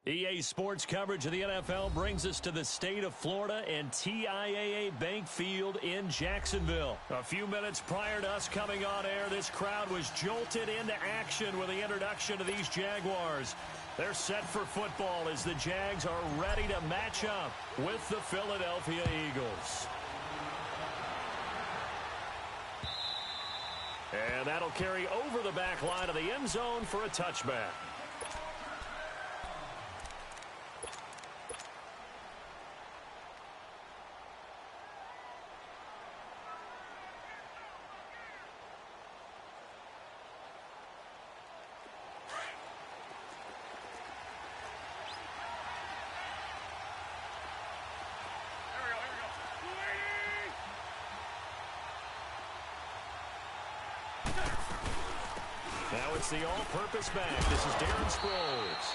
EA Sports coverage of the NFL brings us to the state of Florida and TIAA Bank Field in Jacksonville. A few minutes prior to us coming on air, this crowd was jolted into action with the introduction of these Jaguars. They're set for football as the Jags are ready to match up with the Philadelphia Eagles. And that'll carry over the back line of the end zone for a touchback. Now it's the all-purpose back. This is Darren Sproles.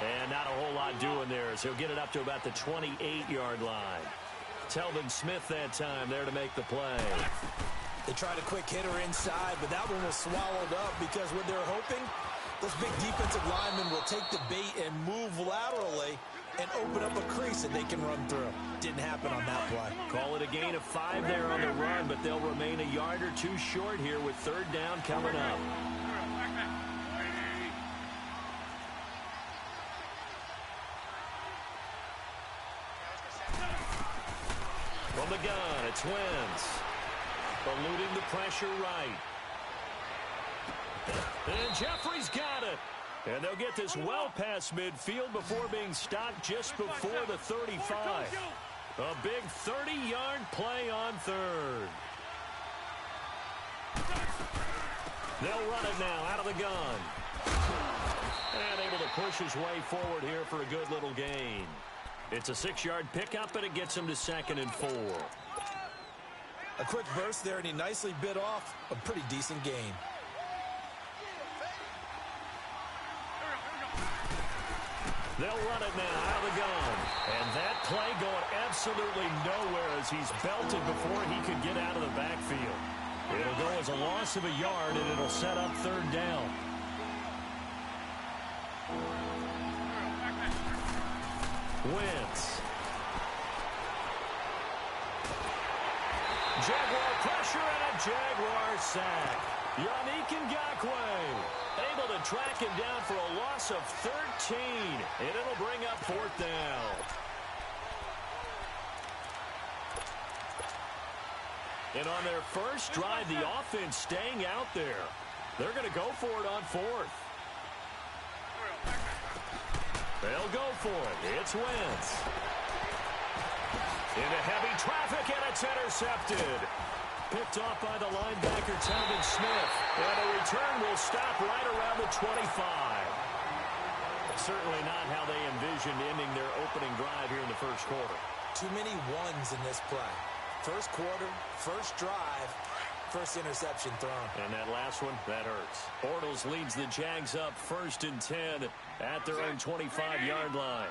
And not a whole lot doing there, so he'll get it up to about the 28-yard line. Telvin Smith that time there to make the play. They tried a quick hitter inside, but that one was swallowed up because what they're hoping, those big defensive linemen will take the bait and move laterally and open up a crease that they can run through. Didn't happen on that play. Call it a gain of 5 there on the run, but they'll remain a yard or two short here with third down coming up. From the gun, it's Wentz. Eluding the pressure right. And Jeffrey's got it. And they'll get this well past midfield before being stopped just before the 35. A big 30-yard play on third. They'll run it now out of the gun. And able to push his way forward here for a good little gain. It's a 6-yard pickup, and it gets him to 2nd and 4. A quick burst there, and he nicely bit off a pretty decent gain. They'll run it now out of the gun. And that play going absolutely nowhere as he's belted before he could get out of the backfield. It'll go as a loss of a yard, and it'll set up third down. Wentz. Jaguar pressure and a Jaguar sack. Yannick Ngakoue able to track him down for a loss of 13, and it'll bring up fourth down. And on their first drive, the offense staying out there. They're going to go for it on fourth. They'll go for it. It's Wentz. Into heavy traffic, and it's intercepted. Picked off by the linebacker, Telvin Smith. And the return will stop right around the 25. Certainly not how they envisioned ending their opening drive here in the first quarter. Too many ones in this play. First quarter, first drive, first interception thrown. And that last one, that hurts. Bortles leads the Jags up 1st and 10 at their own 25-yard line.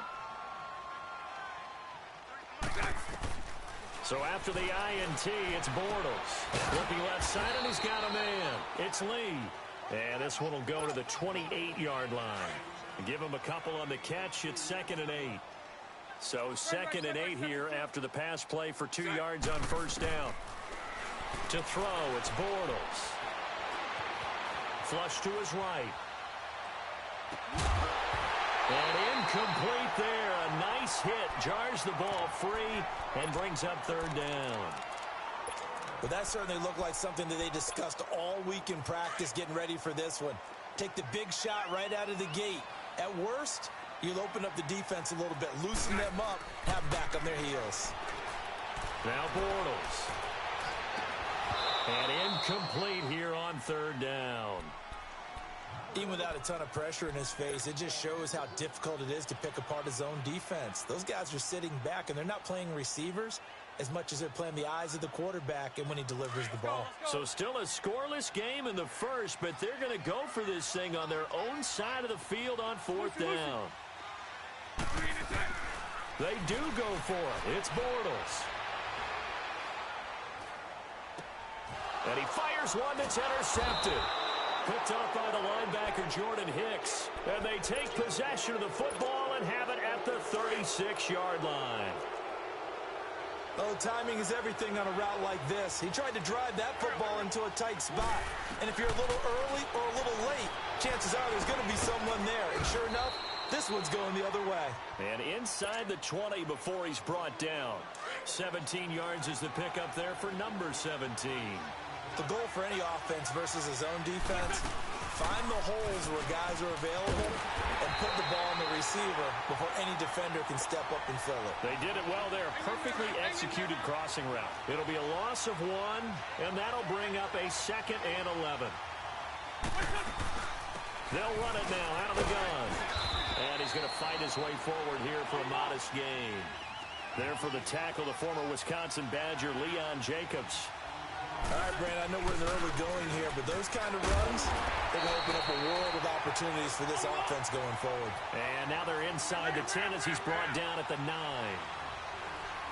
So after the INT, it's Bortles. Looking left side, and he's got a man. It's Lee. And this one will go to the 28-yard line. Give him a couple on the catch. It's 2nd and 8. So 2nd and 8 here after the pass play for 2 yards on first down. To throw, it's Bortles. Flush to his right. And incomplete there. A nice hit. Jars the ball free and brings up third down. But that certainly looked like something that they discussed all week in practice getting ready for this one. Take the big shot right out of the gate. At worst, you'll open up the defense a little bit, loosen them up, have them back on their heels. Now Bortles. And incomplete here on third down. Even without a ton of pressure in his face, it just shows how difficult it is to pick apart his own defense. Those guys are sitting back, and they're not playing receivers as much as they're playing the eyes of the quarterback and when he delivers the ball. So still a scoreless game in the first, but they're going to go for this thing on their own side of the field on fourth down. They do go for it. It's Bortles. And he fires one that's intercepted. Picked up by the linebacker, Jordan Hicks. And they take possession of the football and have it at the 36-yard line. Oh, timing is everything on a route like this. He tried to drive that football into a tight spot. And if you're a little early or a little late, chances are there's going to be someone there. And sure enough, this one's going the other way. And inside the 20 before he's brought down. 17 yards is the pickup there for number 17. The goal for any offense versus his own defense, find the holes where guys are available and put the ball in the receiver before any defender can step up and fill it. They did it well there. Perfectly executed crossing route. It'll be a loss of 1, and that'll bring up a 2nd and 11. They'll run it now out of the gun. And he's going to fight his way forward here for a modest gain. There for the tackle, the former Wisconsin Badger, Leon Jacobs. All right, Brand, I know we're in the early going here, but those kind of runs, they're going to open up a world of opportunities for this offense going forward. And now they're inside the 10 as he's brought down at the 9.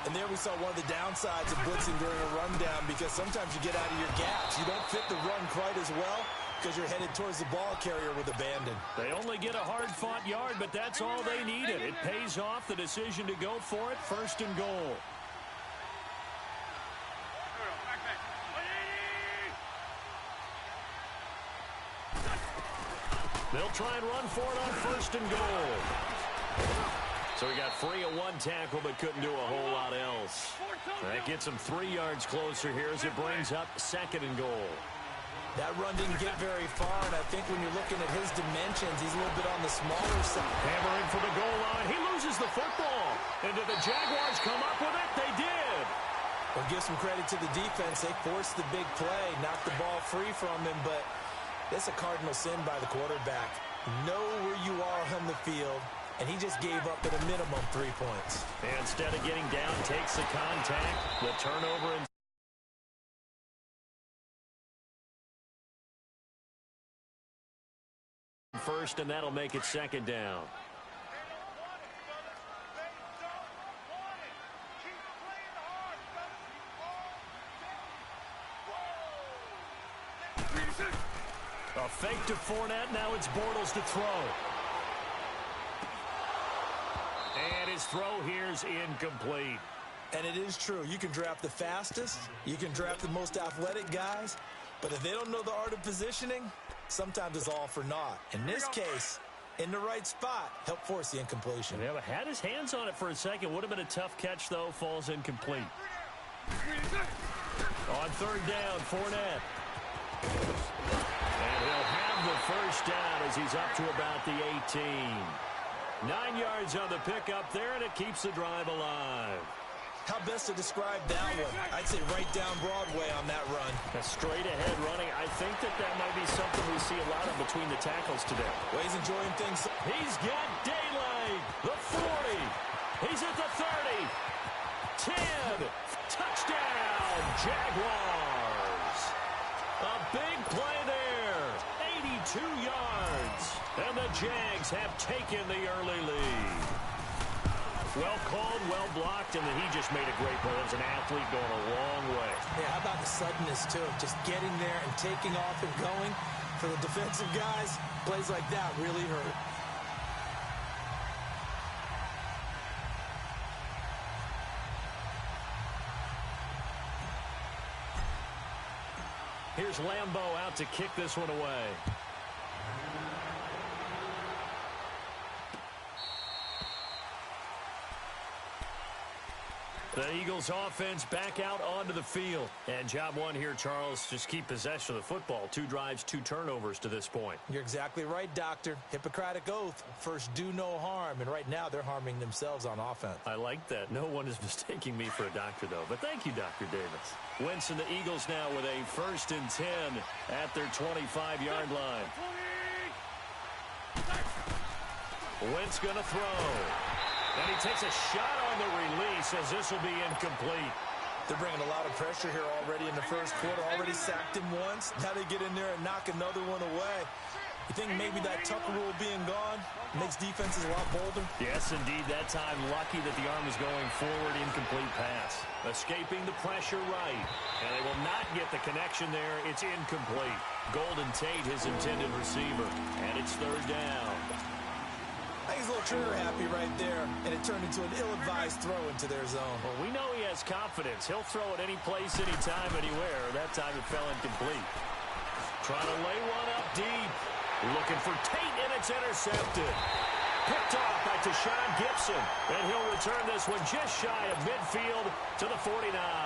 And there we saw one of the downsides of blitzing during a rundown, because sometimes you get out of your gaps. You don't fit the run quite as well because you're headed towards the ball carrier with abandon. They only get a hard-fought yard, but that's all they needed. It pays off the decision to go for it, 1st and goal. They'll try and run for it on 1st and goal. So he got free of 1 tackle, but couldn't do a whole lot else. That gets him 3 yards closer here as it brings up 2nd and goal. That run didn't get very far, and I think when you're looking at his dimensions, he's a little bit on the smaller side. Hammering for the goal line. He loses the football. And did the Jaguars come up with it? They did. Well, give some credit to the defense. They forced the big play, knocked the ball free from him, but that's a cardinal sin by the quarterback. Know where you are on the field, and he just gave up at a minimum 3 points. And instead of getting down, takes the contact, the turnover, and first, and that'll make it 2nd down. A fake to Fournette. Now it's Bortles to throw. And his throw here's incomplete. And it is true. You can draft the fastest. You can draft the most athletic guys. But if they don't know the art of positioning, sometimes it's all for naught. In this case, in the right spot, helped force the incompletion. Yeah, but had his hands on it for a second. Would have been a tough catch, though. Falls incomplete. On 3rd down, Fournette. And he'll have the 1st down as he's up to about the 18. 9 yards on the pickup there, and it keeps the drive alive. How best to describe that one? I'd say right down Broadway on that run. A straight-ahead running. I think that might be something we see a lot of between the tackles today. Well, he's enjoying things. He's got daylight. The 40. He's at the 30. 10. Touchdown, Jaguars. A big play there. 82 yards. And the Jags have taken the early lead. Well called, well blocked, and then he just made a great play. As an athlete going a long way. Yeah, how about the suddenness, too? Just getting there and taking off and going. For the defensive guys, plays like that really hurt. Here's Lambeau out to kick this one away. The Eagles offense back out onto the field. And job one here, Charles, just keep possession of the football. 2 drives, 2 turnovers to this point. You're exactly right, Doctor. Hippocratic oath. First, do no harm. And right now, they're harming themselves on offense. I like that. No one is mistaking me for a doctor, though. But thank you, Dr. Davis. Wentz and the Eagles now with a 1st and 10 at their 25-yard line. Wentz going to throw. And he takes a shot on the release as this will be incomplete. They're bringing a lot of pressure here already in the first quarter. Already sacked him once. Now they get in there and knock another one away. You think maybe that Tucker rule being gone makes defenses a lot bolder? Yes, indeed. That time, lucky that the arm was going forward. Incomplete pass. Escaping the pressure right. And they will not get the connection there. It's incomplete. Golden Tate, his intended receiver. And it's 3rd down. I think he's a little trigger happy right there, and it turned into an ill-advised throw into their zone. Well, we know he has confidence. He'll throw it any place, anytime, anywhere. That time it fell incomplete. Trying to lay one up deep. Looking for Tate, and it's intercepted. Picked off by Tashawn Gibson, and he'll return this one just shy of midfield to the 49.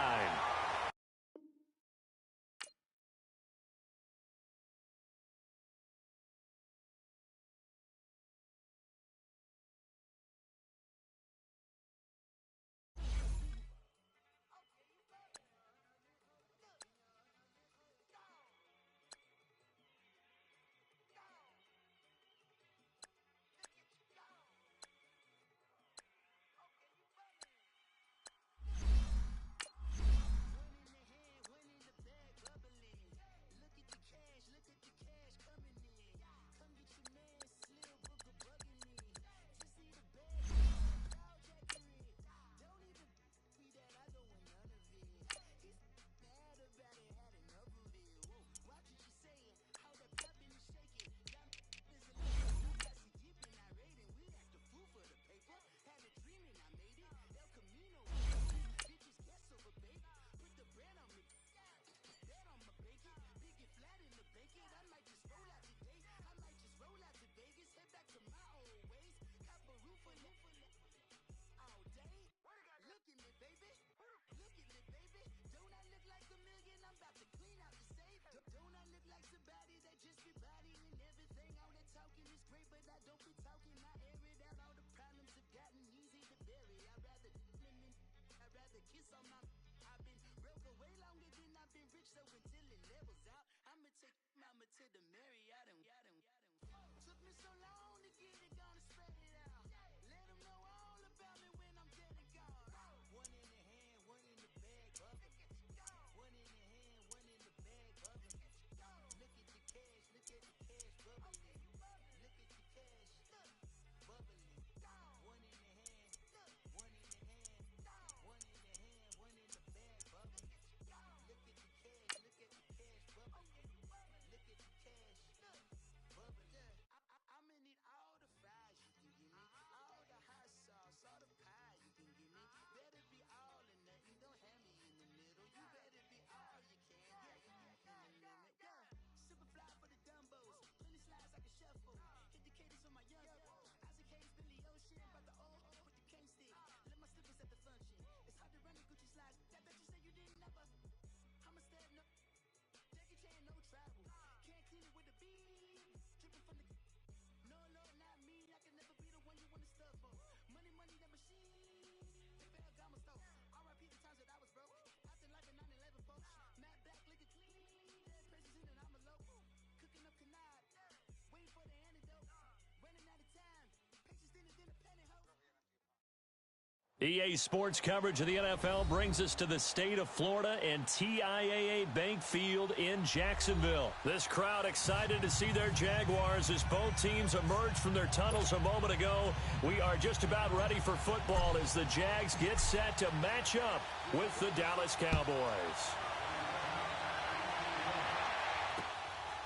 EA Sports coverage of the NFL brings us to the state of Florida and TIAA Bank Field in Jacksonville. This crowd excited to see their Jaguars as both teams emerged from their tunnels a moment ago. We are just about ready for football as the Jags get set to match up with the Dallas Cowboys.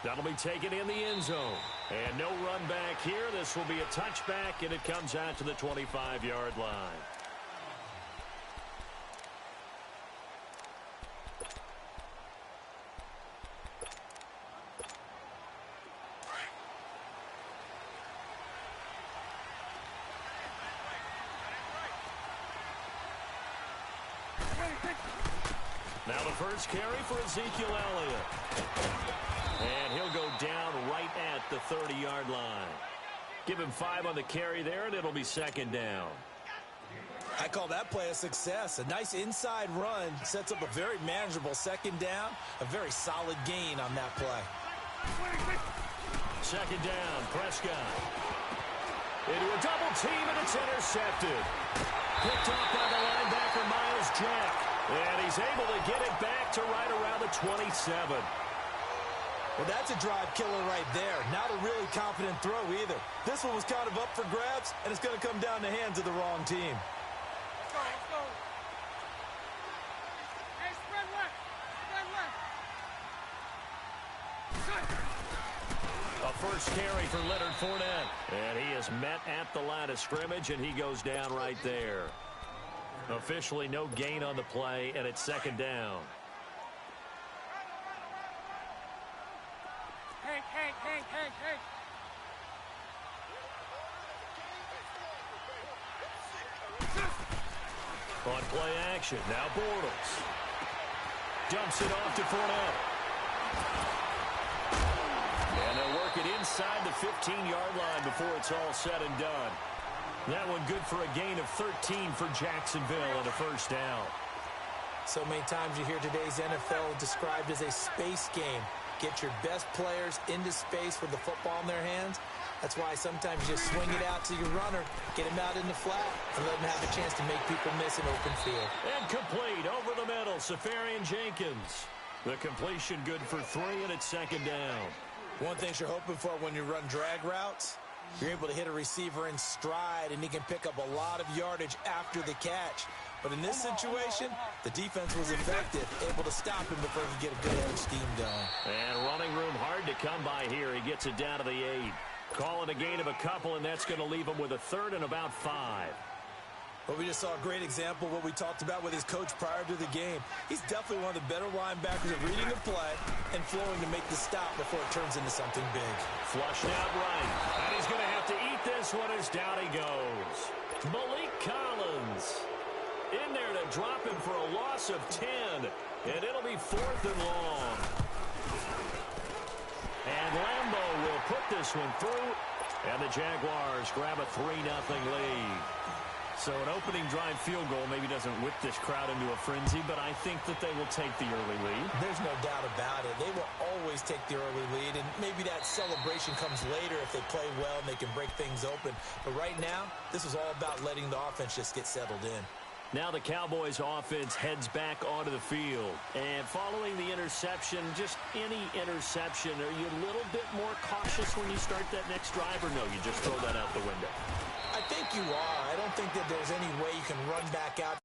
That'll be taken in the end zone. And no run back here. This will be a touchback, and it comes out to the 25-yard line. Now the first carry for Ezekiel Elliott. And he'll go down right at the 30-yard line. Give him 5 on the carry there, and it'll be second down. I call that play a success. A nice inside run sets up a very manageable second down. A very solid gain on that play. Second down, Prescott. Into a double team, and it's intercepted. Picked off by the linebacker, Miles Jack. And he's able to get it back to right around the 27. Well, that's a drive killer right there. Not a really confident throw either. This one was kind of up for grabs, and it's going to come down the hands of the wrong team. Let's go. Hey, spread left. Spread left. A first carry for Leonard Fournette. And he is met at the line of scrimmage, and he goes down right there. Officially no gain on the play, and it's second down. Hank. On play action, now Bortles. Dumps it off to Fournette. And they'll work it inside the 15-yard line before it's all said and done. That one good for a gain of 13 for Jacksonville and a first down. So many times you hear today's NFL described as a space game. Get your best players into space with the football in their hands. That's why sometimes you just swing it out to your runner, get him out in the flat, and let him have a chance to make people miss an open field. And complete over the middle, Safarian Jenkins. The completion good for 3, and it's second down. One thing you're hoping for when you run drag routes, you're able to hit a receiver in stride, and he can pick up a lot of yardage after the catch. But in this situation, the defense was effective, able to stop him before he could get a good edge steam going. And running room hard to come by here. He gets it down to the 8. Calling a gain of a couple, and that's going to leave him with a third and about 5. Well, we just saw a great example of what we talked about with his coach prior to the game. He's definitely one of the better linebackers at reading the play and flowing to make the stop before it turns into something big. Flushed out right. And he's going to have to eat this one as down he goes. Malik Collins in there to drop him for a loss of 10. And it'll be 4th and long. And Lambeau will put this one through. And the Jaguars grab a 3-0 lead. So an opening drive field goal maybe doesn't whip this crowd into a frenzy, but I think that they will take the early lead. There's no doubt about it. They will always take the early lead, and maybe that celebration comes later if they play well and they can break things open. But right now, this is all about letting the offense just get settled in. Now the Cowboys offense heads back onto the field. And following the interception, just any interception, are you a little bit more cautious when you start that next drive, or no, you just throw that out the window? I think you are. I don't think that there's any way you can run back out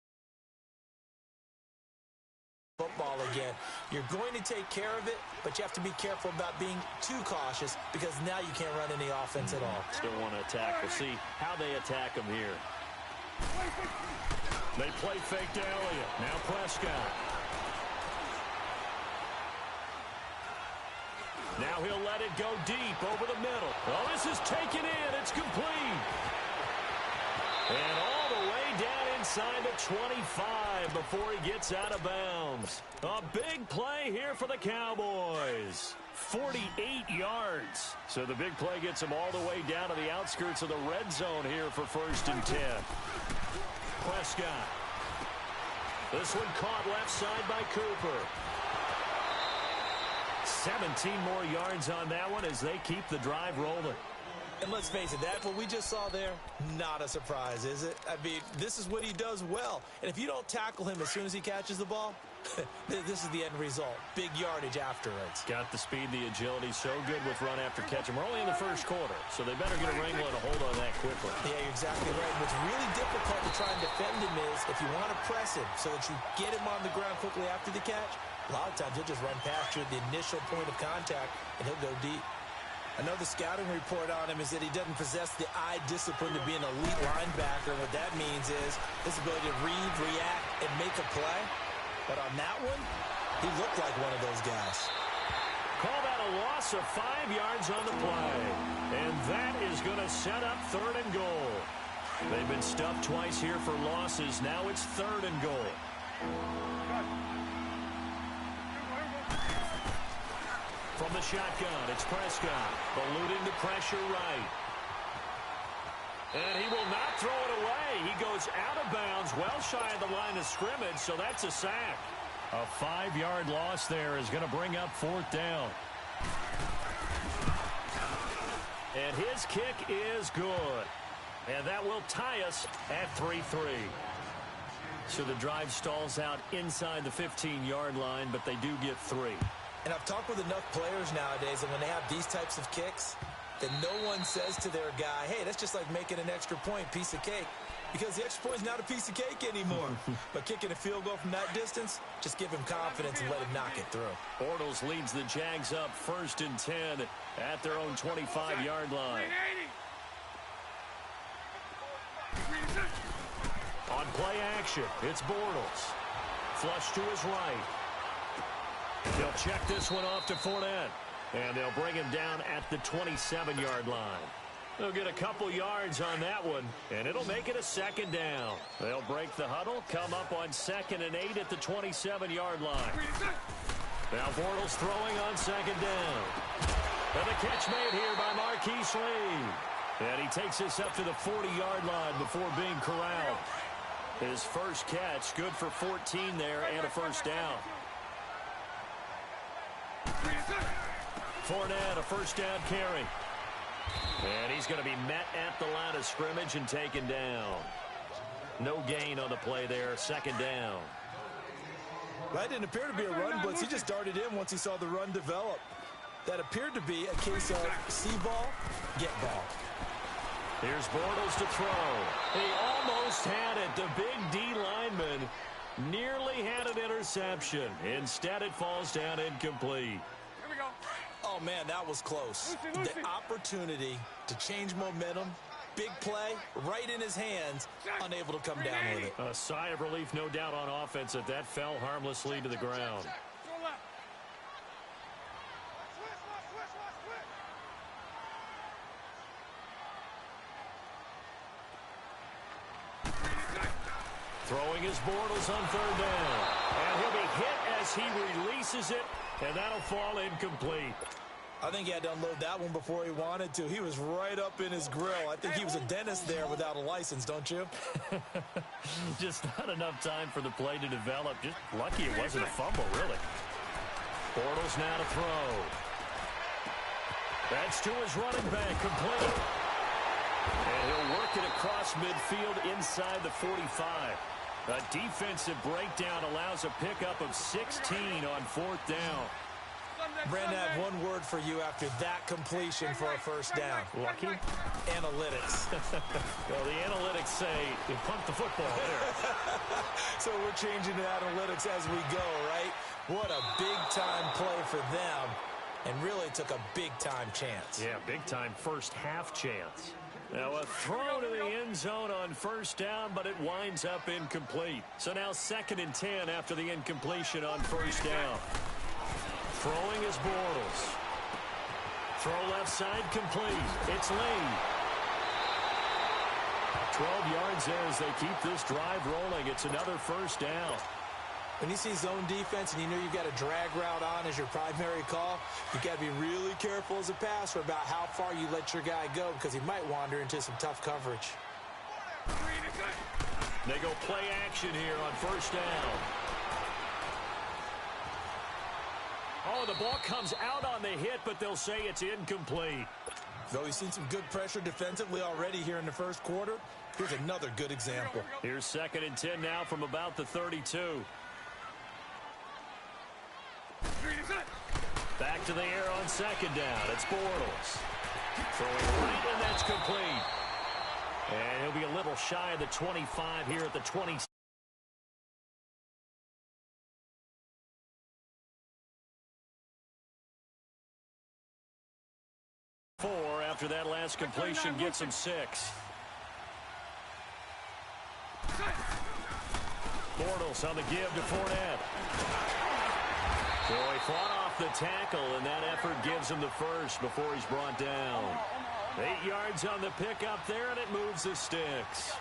football again. You're going to take care of it, but you have to be careful about being too cautious because now you can't run any offense at all. Still want to attack. We'll see how they attack them here. They play fake to Elliott. Now Prescott. Now he'll let it go deep over the middle. Oh, this is taken in. It's complete. And all the way down inside the 25 before he gets out of bounds. A big play here for the Cowboys. 48 yards. So the big play gets him all the way down to the outskirts of the red zone here for 1st and 10. Prescott. This one caught left side by Cooper. 17 more yards on that one as they keep the drive rolling. And let's face it, that what we just saw there, not a surprise, is it? I mean, this is what he does well. And if you don't tackle him as soon as he catches the ball, this is the end result. Big yardage afterwards. Got the speed, the agility, so good with run after catch. And we're only in the first quarter, so they better get a wrangle and a hold on that quickly. Yeah, you're exactly right. What's really difficult to try and defend him is if you want to press him so that you get him on the ground quickly after the catch, a lot of times he'll just run past you at the initial point of contact, and he'll go deep. Another scouting report on him is that he doesn't possess the eye discipline to be an elite linebacker. And what that means is his ability to read, react, and make a play. But on that one, he looked like one of those guys. Call that a loss of 5 yards on the play. And that is going to set up 3rd and goal. They've been stuffed twice here for losses. Now it's 3rd and goal. From the shotgun, it's Prescott, eluding the pressure right. And he will not throw it away. He goes out of bounds, well shy of the line of scrimmage, so that's a sack. A 5-yard loss there is going to bring up 4th down. And his kick is good. And that will tie us at 3-3. So the drive stalls out inside the 15-yard line, but they do get 3. And I've talked with enough players nowadays, and when they have these types of kicks, that no one says to their guy, hey, that's just like making an extra point, piece of cake. because the extra point is not a piece of cake anymore. But kicking a field goal from that distance, just give him confidence and let him knock it through. Bortles leads the Jags up 1st and 10 at their own 25-yard line. On play action, it's Bortles. Flush to his right. They'll check this one off to Fournette. And they'll bring him down at the 27-yard line. They'll get a couple yards on that one, and it'll make it a 2nd down. They'll break the huddle, come up on 2nd and 8 at the 27-yard line. Now Bortles throwing on 2nd down. And the catch made here by Marquise Lee. And he takes this up to the 40-yard line before being corralled. His first catch, good for 14 there and a 1st down. Fournette, a 1st down carry. And he's going to be met at the line of scrimmage and taken down. No gain on the play there, 2nd down. That didn't appear to be a run blitz. He just darted in once he saw the run develop. That appeared to be a case of see ball, get ball. Here's Bortles to throw. He almost had it. The big D lineman nearly had an interception. Instead, it falls down incomplete. Here we go. Oh, man, that was close. Lucy. The opportunity to change momentum, big play, right in his hands, unable to come down with it. A sigh of relief, no doubt, on offense that that fell harmlessly to the ground. Go left. Throwing his Bortles on 3rd down. And he'll be hit as he releases it, and that'll fall incomplete. I think he had to unload that one before he wanted to. He was right up in his grill. I think he was a dentist there without a license, don't you? Just not enough time for the play to develop. Just lucky it wasn't a fumble, really. Bortles now to throw. That's to his running back, complete. And he'll work it across midfield inside the 45. A defensive breakdown allows a pickup of 16 on 4th down. Brandon, I have one word for you after that completion for a 1st down. Lucky? Analytics. Well, the analytics say you pumped the football there. So we're changing to analytics as we go, right? What a big-time play for them, and really took a big-time chance. Yeah, big-time first half chance. Now a throw to the end zone on 1st down, but it winds up incomplete. So now 2nd and 10 after the incompletion on 1st down. Throwing is Bortles. Throw left side complete. It's Lee. 12 yards there as they keep this drive rolling. It's another 1st down. When you see zone defense and you know you've got a drag route on as your primary call, you've got to be really careful as a passer about how far you let your guy go because he might wander into some tough coverage. They go play action here on 1st down. Oh, the ball comes out on the hit, but they'll say it's incomplete. Though we've seen some good pressure defensively already here in the 1st quarter, here's another good example. Here's 2nd and 10 now from about the 32. Back to the air on 2nd down. It's Bortles. Throwing right, and that's complete. And he'll be a little shy of the 25 here at the 20. After that last completion, gets him 6. Bortles on the give to Fournette. So he fought off the tackle, and that effort gives him the 1st before he's brought down. 8 yards on the pickup there, and it moves the sticks.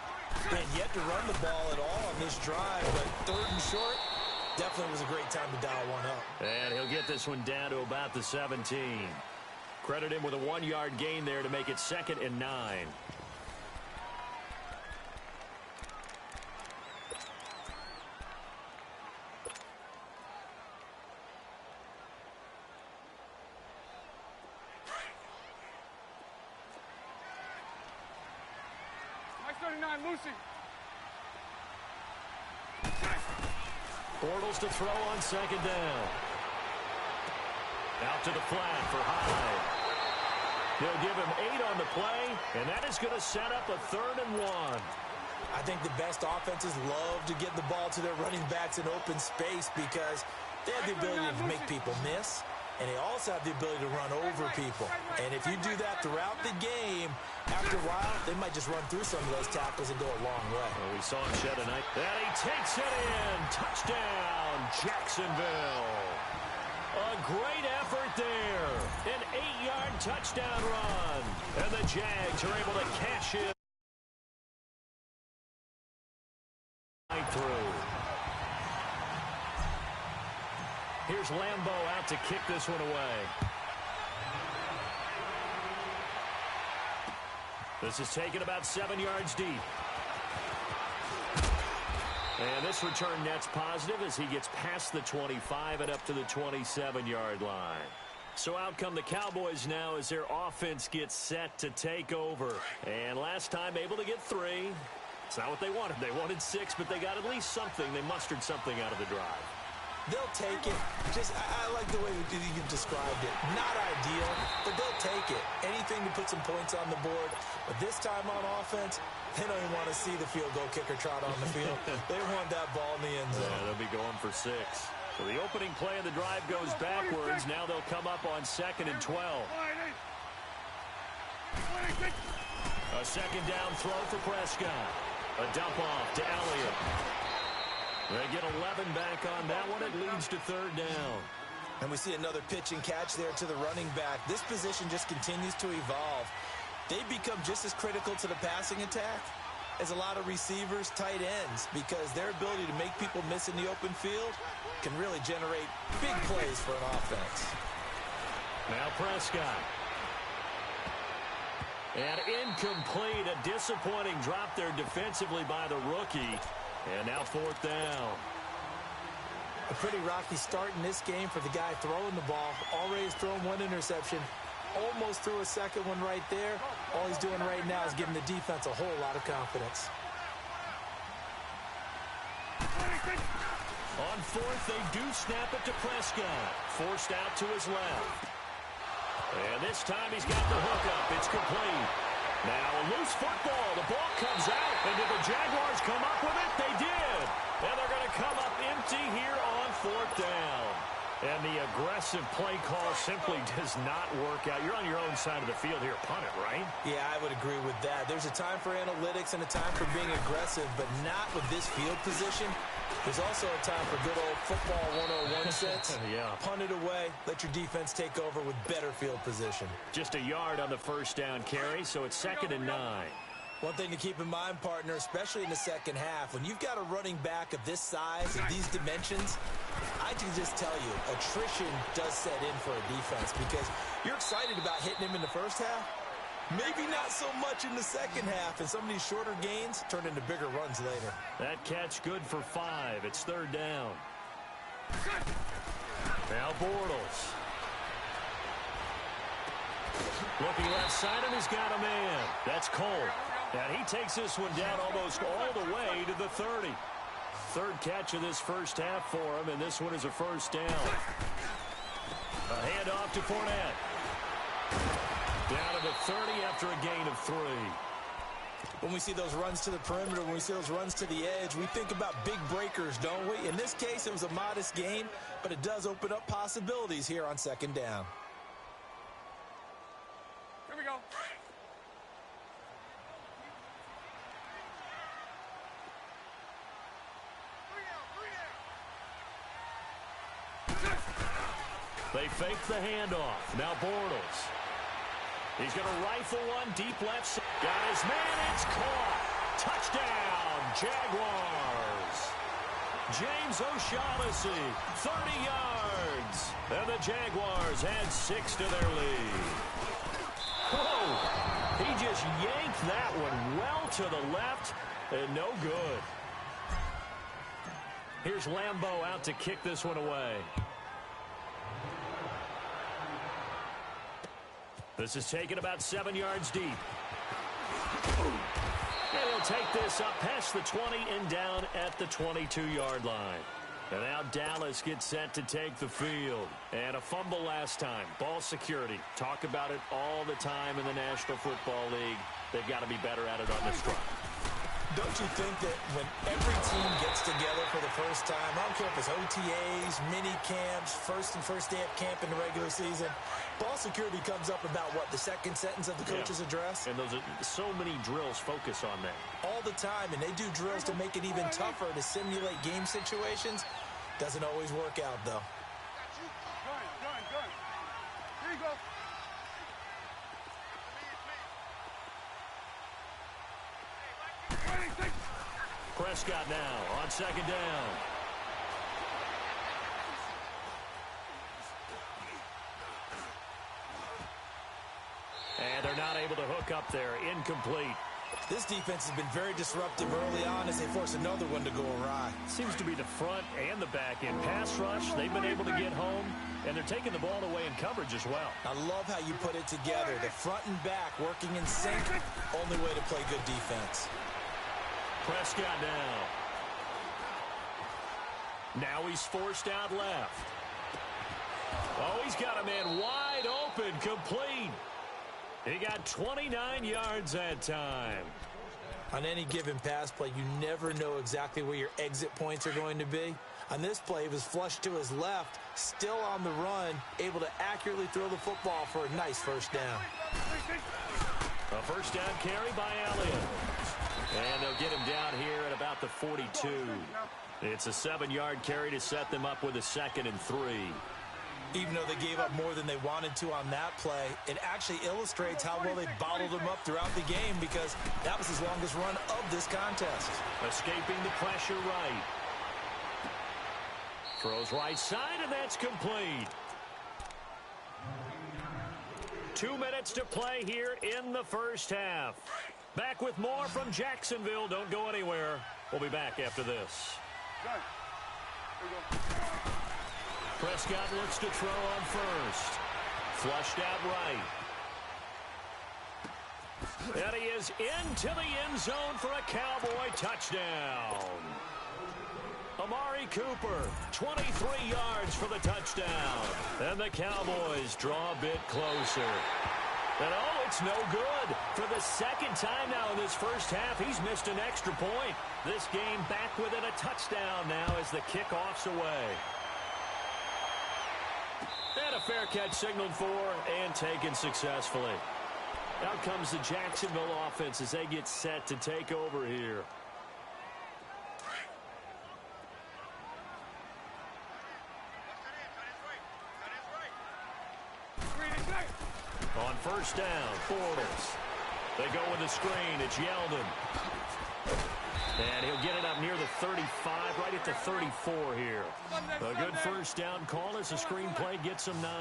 And yet to run the ball at all on this drive, but 3rd and short, definitely was a great time to dial one up. And he'll get this one down to about the 17. Credit him with a 1-yard gain there to make it 2nd and 9. Lucy. Bortles to throw on 2nd down. Out to the flat for Hyde. They'll give him 8 on the play, and that is going to set up a 3rd and 1. I think the best offenses love to get the ball to their running backs in open space because they have the ability to make people miss, and they also have the ability to run over people. And if you do that throughout the game, after a while, they might just run through some of those tackles and go a long way. Well, we saw him shed a night. And he takes it in. Touchdown, Jacksonville. A great effort there. An 8-yard touchdown run. And the Jags are able to cash in. Through. Here's Lambeau out to kick this one away. This is taken about 7 yards deep. And this return net's positive as he gets past the 25 and up to the 27-yard line. So out come the Cowboys now as their offense gets set to take over. And last time able to get 3. It's not what they wanted. They wanted 6, but they got at least something. They mustered something out of the drive. They'll take it. I like the way you described it. Not ideal, but they'll take it. Anything to put some points on the board. But this time on offense, they don't even want to see the field goal kicker trot on the field. They want that ball in the end zone. Yeah, they'll be going for 6. So the opening play of the drive goes backwards. Now they'll come up on 2nd and 12. A second down throw for Prescott. A dump off to Elliott. They get 11 back on that one. It leads to 3rd down. And we see another pitch and catch there to the running back. This position just continues to evolve. They become just as critical to the passing attack as a lot of receivers, tight ends, because their ability to make people miss in the open field can really generate big plays for an offense. Now Prescott. And incomplete, a disappointing drop there defensively by the rookie. And now 4th down. A pretty rocky start in this game for the guy throwing the ball. Already has thrown 1 interception. Almost threw a second one right there. All he's doing right now is giving the defense a whole lot of confidence. On 4th, they do snap it to Prescott. Forced out to his left. And this time he's got the hook up. It's complete. Now a loose football. The ball comes out. And did the Jaguars come up with it? They did. And they're going to come up empty here on 4th down. And the aggressive play call simply does not work out. You're on your own side of the field here. Punt it, right? Yeah, I would agree with that. There's a time for analytics and a time for being aggressive, but not with this field position. There's also a time for good old football 101 sense. Yeah. Punt it away. Let your defense take over with better field position. Just a yard on the 1st down carry, so it's 2nd and 9. One thing to keep in mind, partner, especially in the second half, when you've got a running back of this size and these dimensions, I can just tell you, attrition does set in for a defense because you're excited about hitting him in the first half. Maybe not so much in the second half, and some of these shorter gains turn into bigger runs later. That catch good for 5. It's 3rd down. Now Bortles. Looking left side, and he's got a man. That's Cole. And he takes this one down almost all the way to the 30. 3rd catch of this first half for him, and this one is a 1st down. A handoff to Fournette. Down to the 30 after a gain of 3. When we see those runs to the perimeter, when we see those runs to the edge, we think about big breakers, don't we? In this case, it was a modest gain, but it does open up possibilities here on 2nd down. Here we go. They fake the handoff. Now Bortles. He's going to rifle one deep left side. Got his man. It's caught. Touchdown, Jaguars. James O'Shaughnessy, 30 yards. And the Jaguars add 6 to their lead. Whoa. He just yanked that one well to the left and no good. Here's Lambeau out to kick this one away. This is taken about 7 yards deep. And he'll take this up past the 20 and down at the 22-yard line. And now Dallas gets set to take the field. And a fumble last time. Ball security. Talk about it all the time in the National Football League. They've got to be better at it on this drive. Don't you think that when every team gets together for the first time, I don't care if it's OTAs, mini camps, first day of camp in the regular season, ball security comes up about what, the second sentence of the coach's address? And those are so many drills focus on that. All the time, and they do drills to make it even tougher to simulate game situations. Doesn't always work out, though. Gun. Here you go. Prescott now on second down. And they're not able to hook up there. Incomplete. This defense has been very disruptive early on as they force another one to go awry. Seems to be the front and the back end. Pass rush, they've been able to get home, and they're taking the ball away in coverage as well. I love how you put it together. The front and back working in sync. Only way to play good defense. Prescott now he's forced out left. Oh, he's got a man wide open, complete. He got 29 yards that time. On any given pass play, you never know exactly where your exit points are going to be. On this play, he was flushed to his left, still on the run, able to accurately throw the football for a nice first down. A first down carry by Elliott. And they'll get him down here at about the 42. It's a 7-yard carry to set them up with a 2nd and 3. Even though they gave up more than they wanted to on that play, it actually illustrates how well they bottled him up throughout the game because that was his longest run of this contest. Escaping the pressure right. Throws right side, and that's complete. 2 minutes to play here in the first half. Back with more from Jacksonville. Don't go anywhere. We'll be back after this. Prescott looks to throw on first. Flushed out right. And he is into the end zone for a Cowboy touchdown. Amari Cooper, 23 yards for the touchdown. And the Cowboys draw a bit closer. And oh, it's no good. For the second time now in this first half, he's missed an extra point. This game back within a touchdown now as the kickoff's away. And a fair catch signaled for and taken successfully. Out comes the Jacksonville offense as they get set to take over here. On first down, Bortles. They go with the screen. It's Yeldon. And he'll get it up near the 35, right at the 34 here. A good first down call as the screen play gets him 9.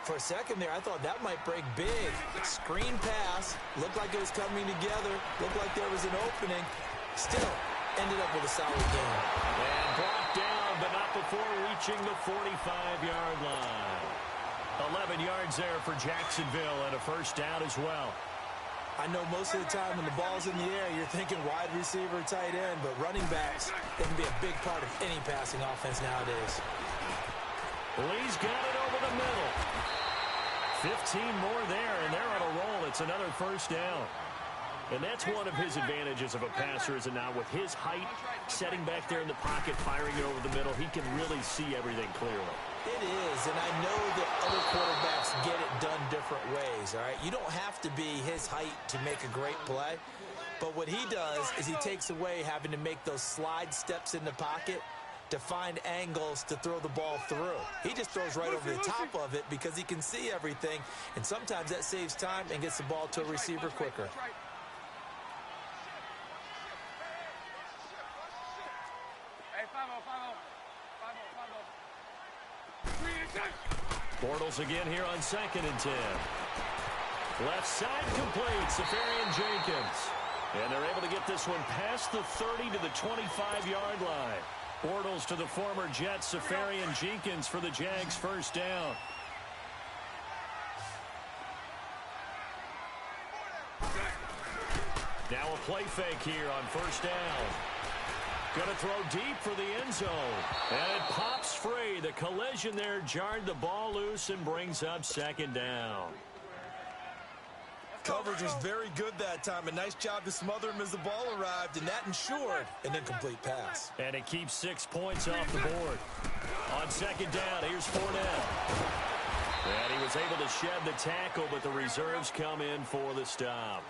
For a second there, I thought that might break big. Screen pass. Looked like it was coming together. Looked like there was an opening. Still, ended up with a solid game. And brought down, but not before reaching the 45-yard line. 11 yards there for Jacksonville and a first down as well. I know most of the time when the ball's in the air, you're thinking wide receiver, tight end, but running backs, they can be a big part of any passing offense nowadays. Lee's got it over the middle. 15 more there, and they're on a roll. It's another first down. And that's one of his advantages of a passer, is it not? With his height, setting back there in the pocket, firing it over the middle, he can really see everything clearly. It is, and I know that other quarterbacks get it done different ways, all right? You don't have to be his height to make a great play, but what he does is he takes away having to make those slide steps in the pocket to find angles to throw the ball through. He just throws right over the top of it because he can see everything, and sometimes that saves time and gets the ball to a receiver quicker. Bortles again here on 2nd and 10. Left side complete, Safarian Jenkins. And they're able to get this one past the 30 to the 25-yard line. Bortles to the former Jet, Safarian Jenkins for the Jags first down. Now a play fake here on first down. Going to throw deep for the end zone. And it pops free. The collision there jarred the ball loose and brings up 2nd down. Coverage was very good that time. A nice job to smother him as the ball arrived, and that ensured an incomplete pass. And it keeps 6 points off the board. On second down, here's Fournette. And he was able to shed the tackle, but the reserves come in for the stop.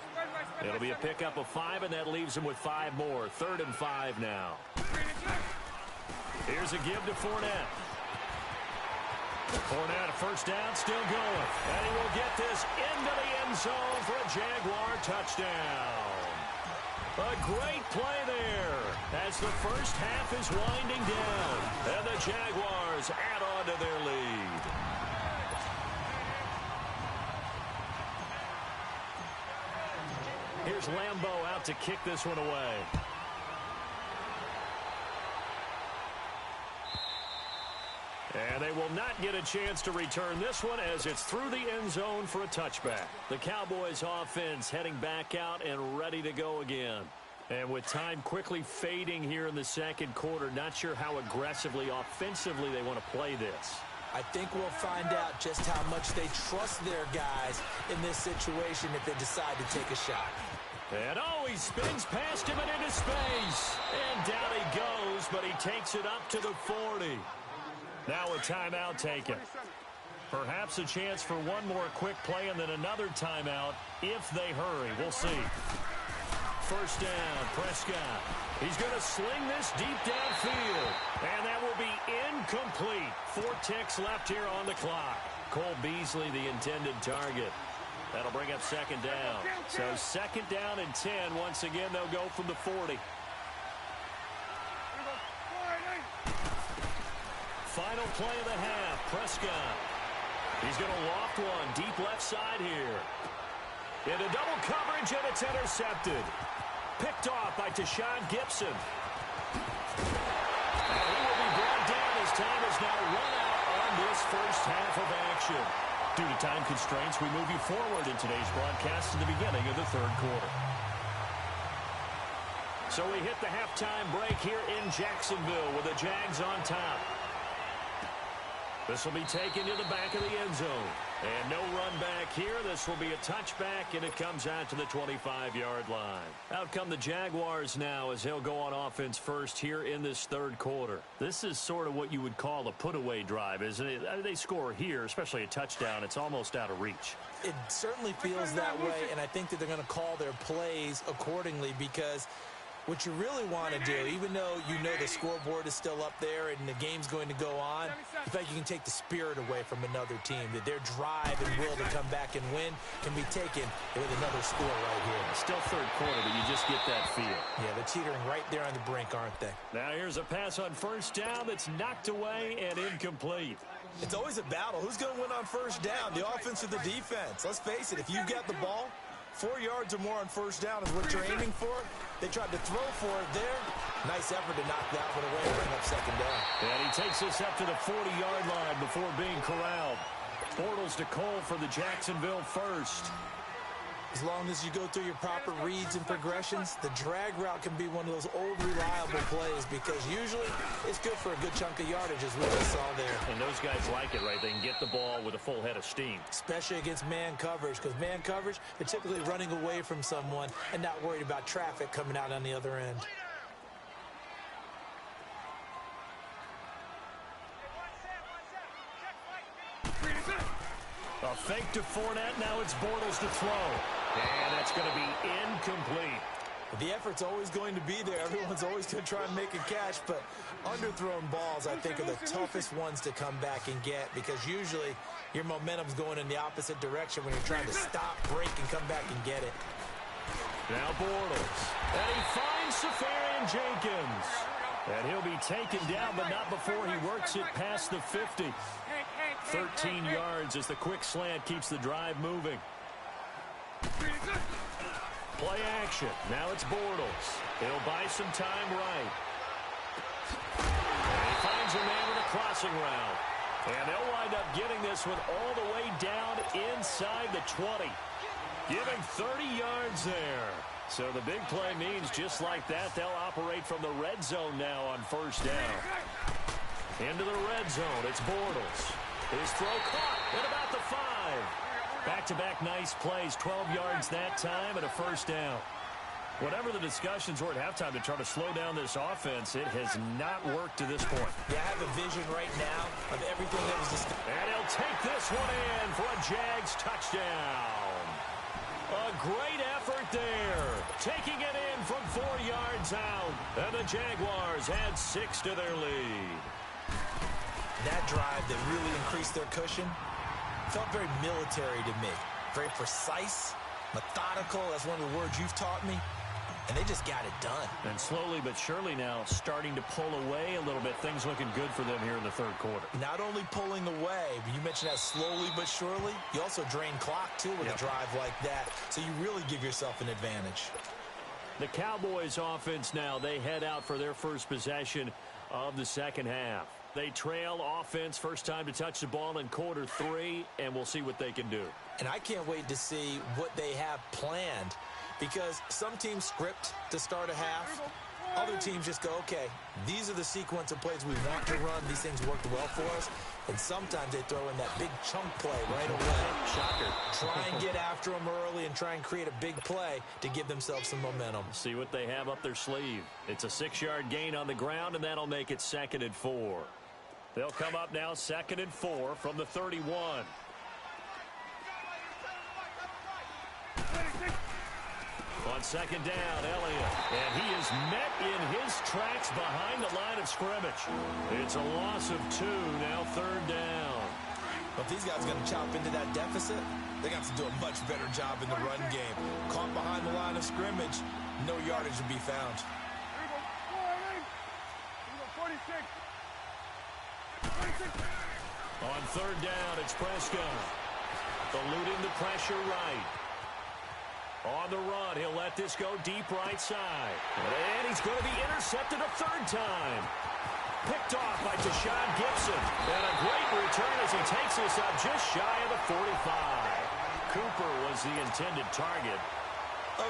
It'll be a pickup of 5, and that leaves him with 5 more. 3rd and 5 now. Here's a give to Fournette. Fournette, first down, still going. And he will get this into the end zone for a Jaguar touchdown. A great play there as the first half is winding down. And the Jaguars add on to their lead. Here's Lambeau out to kick this one away. And they will not get a chance to return this one as it's through the end zone for a touchback. The Cowboys offense heading back out and ready to go again. And with time quickly fading here in the second quarter, not sure how aggressively, offensively they want to play this. I think we'll find out just how much they trust their guys in this situation if they decide to take a shot. And he spins past him and into space. And down he goes, but he takes it up to the 40. Now a timeout taken. Perhaps a chance for one more quick play and then another timeout if they hurry. We'll see. First down, Prescott. He's going to sling this deep downfield. And that will be incomplete. 4 ticks left here on the clock. Cole Beasley, the intended target. That'll bring up second down. So second down and 10. Once again, they'll go from the 40. Final play of the half, Prescott. He's going to loft one deep left side here. Into double coverage, and it's intercepted. Picked off by Tashawn Gibson. And he will be brought down as time is now run out on this first half of action. Due to time constraints, we move you forward in today's broadcast to the beginning of the third quarter. So we hit the halftime break here in Jacksonville with the Jags on top. This will be taken to the back of the end zone. And no run back here. This will be a touchback, and it comes out to the 25-yard line. Out come the Jaguars now as they'll go on offense first here in this third quarter. This is sort of what you would call a put-away drive, isn't it? They score here, especially a touchdown. It's almost out of reach. It certainly feels that way, and I think that they're going to call their plays accordingly because what you really want to do, even though you know the scoreboard is still up there and the game's going to go on, in fact, you can take the spirit away from another team, that their drive and will to come back and win can be taken with another score right here. Still third quarter, but you just get that feel. Yeah, they're teetering right there on the brink, aren't they? Now here's a pass on first down that's knocked away and incomplete. It's always a battle. Who's going to win on first down, the offense or the defense? Let's face it, if you've got the ball, 4 yards or more on first down is what you're aiming for. They tried to throw for it there. Nice effort to knock that one away and bring up second down. And he takes us up to the 40-yard line before being corralled. Bortles to Cole for the Jacksonville first. As long as you go through your proper reads and progressions, the drag route can be one of those old reliable plays because usually it's good for a good chunk of yardage as we just saw there. And those guys like it, right? They can get the ball with a full head of steam. Especially against man coverage because man coverage, they're typically running away from someone and not worried about traffic coming out on the other end. A fake to Fournette. Now it's Bortles to throw. And that's going to be incomplete. The effort's always going to be there. Everyone's always going to try and make a catch, but underthrown balls, I think, are the toughest ones to come back and get because usually your momentum's going in the opposite direction when you're trying to stop, break, and come back and get it. Now Bortles. And he finds Safarian Jenkins. And he'll be taken down, but not before he works it past the 50. 13 yards as the quick slant keeps the drive moving. Play action. Now it's Bortles. He'll buy some time right. And he finds a man with a crossing route. And they'll wind up getting this one all the way down inside the 20. Giving 30 yards there. So the big play means just like that, they'll operate from the red zone now on first down. Into the red zone, it's Bortles. His throw caught at about the 5. Back-to-back nice plays, 12 yards that time and a first down. Whatever the discussions were at halftime to try to slow down this offense, it has not worked to this point. Yeah, I have a vision right now of everything that was discussed. And he'll take this one in for a Jags touchdown. A great effort there. Taking it in from 4 yards out. And the Jaguars add 6 to their lead. That drive that really increased their cushion felt very military to me. Very precise, methodical. That's one of the words you've taught me. And they just got it done. And slowly but surely now starting to pull away a little bit. Things looking good for them here in the third quarter. Not only pulling away, but you mentioned that slowly but surely. You also drain clock, too, with a drive like that. So you really give yourself an advantage. The Cowboys offense now, they head out for their first possession of the second half. They trail offense, first time to touch the ball in quarter 3, and we'll see what they can do. And I can't wait to see what they have planned, because some teams script to start a half. Other teams just go, okay, these are the sequence of plays we want to run. These things worked well for us. And sometimes they throw in that big chunk play right away. Shocker. Try and get after them early and try and create a big play to give themselves some momentum. See what they have up their sleeve. It's a 6-yard gain on the ground, and that'll make it 2nd and 4. They'll come up now 2nd and 4 from the 31. On 2nd down, Elliott. And he is met in his tracks behind the line of scrimmage. It's a loss of 2, now 3rd down. But if these guys are going to chop into that deficit, they got to do a much better job in the run game. Caught behind the line of scrimmage, no yardage to be found. Here we go. 46. On 3rd down, it's Prescott. Eluding the pressure right. On the run, he'll let this go deep right side. And he's going to be intercepted a 3rd time. Picked off by Deshaun Gibson. And a great return as he takes this up just shy of the 45. Cooper was the intended target.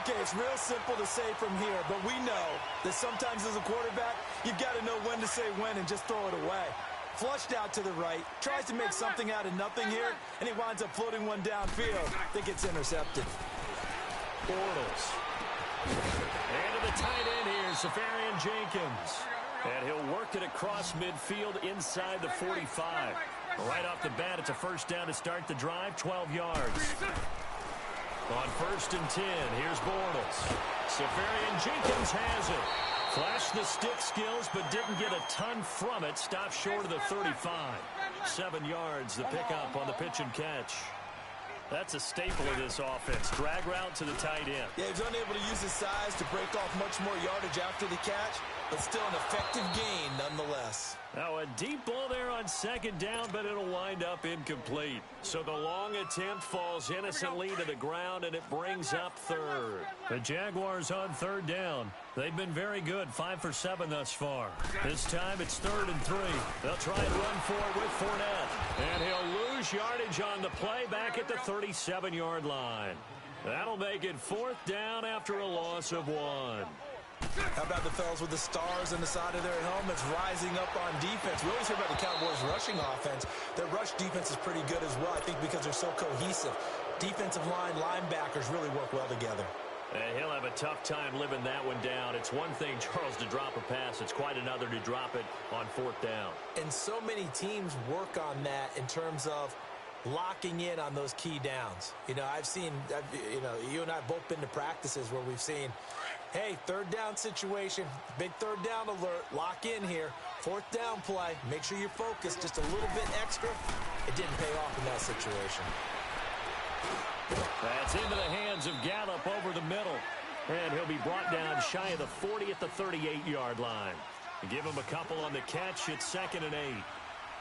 Okay, it's real simple to say from here, but we know that sometimes as a quarterback, you've got to know when to say when and just throw it away. Flushed out to the right, tries to make something out of nothing here, and he winds up floating one downfield that gets intercepted. Bortles. And to the tight end here, Safarian Jenkins. And he'll work it across midfield inside the 45. Right off the bat, it's a first down to start the drive, 12 yards. On 1st and 10, here's Bortles. Safarian Jenkins has it. Flashed the stick skills, but didn't get a ton from it. Stopped short of the 35. 7 yards, the pickup on the pitch and catch. That's a staple of this offense. Drag route to the tight end. Yeah, he's unable to use his size to break off much more yardage after the catch, but still an effective gain nonetheless. Now a deep ball there on 2nd down, but it'll wind up incomplete. So the long attempt falls innocently to the ground, and it brings up 3rd. The Jaguars on 3rd down. They've been very good, 5 for 7 thus far. This time it's 3rd and 3. They'll try and run for it with Fournette. And he'll lose yardage on the play back at the 37-yard line. That'll make it 4th down after a loss of 1. How about the fellas with the stars on the side of their helmets rising up on defense? We always hear about the Cowboys' rushing offense. Their rush defense is pretty good as well, I think, because they're so cohesive. Defensive line, linebackers really work well together. And he'll have a tough time living that one down. It's one thing, Charles, to drop a pass. It's quite another to drop it on 4th down. And so many teams work on that in terms of locking in on those key downs. You know, you and I have both been to practices where we've seen, hey, 3rd down situation, big 3rd down alert, lock in here, 4th down play, make sure you're focused just a little bit extra. It didn't pay off in that situation. That's into the hands of Gallup over the middle. And he'll be brought down shy of the 40 at the 38-yard line. Give him a couple on the catch. It's 2nd and 8.